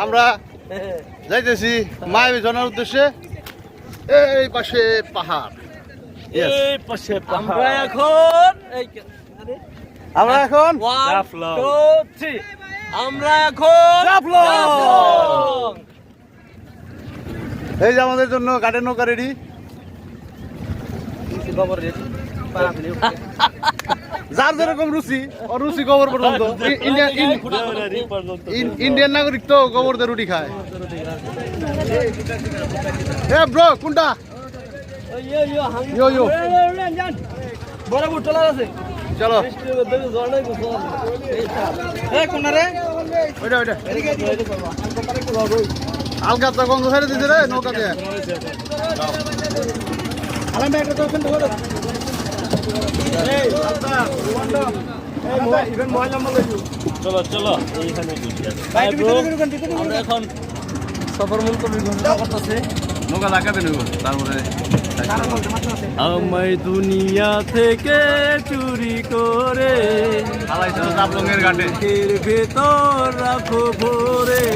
আমরা যাইতেছি মায়াবী ঝর্ণার উদ্দেশ্যে। এই পাশে পাহাড়, এই পাশে আমরা এখন আমরা এখন জাফলং। আমরা এখন জাফলং। এই যে আমাদের জন্য গাড়ির নৌকা রেডি। যার যেরকম রুচি অরুচি গোবর পর্যন্ত। ইন্ডিয়ান নাগরিক তো গোবর দিয়ে রুটি খায়। এ ব্রো কোনটা? ইয়ো বড় বুটলা আছে। চলো কোনারে ওইটা ওইটা আলগা তো গঙ্গ ছেড়ে দিছে রে নৌকা দিয়ে। চলো চলো এইখানে আমরা এখন সফর মন্তব্য করতেছে। নৌকা লাগাতে নেব তারপরে আমায় দুনিয়া থেকে চুরি করে আলাইছিল জাফলংয়ের ঘাটে। এর ভেতর রাখো ভরে,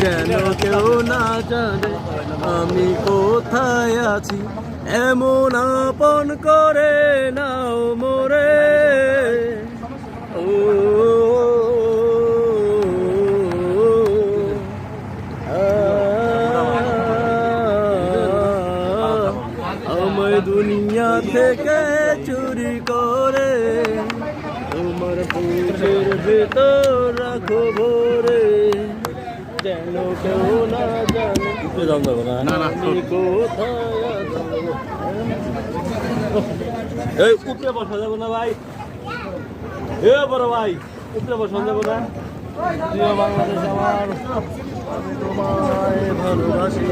যেন কেউ না জানে আমি কোথায় আছি, এমন আপন করে নাও মোরে। ও আমায় দুনিয়া থেকে চুরি করে তোমার বুকের ভেতর রাখো ভরে, যেন কেউ না জানে আমি কোথায় আছি। এই উপরে বসা যাবো না ভাই, এ বড় ভাই উপরে বসা যাবো না। প্রিয় বাংলাদেশ আমার, আমি তোমায় ভালোবাসি।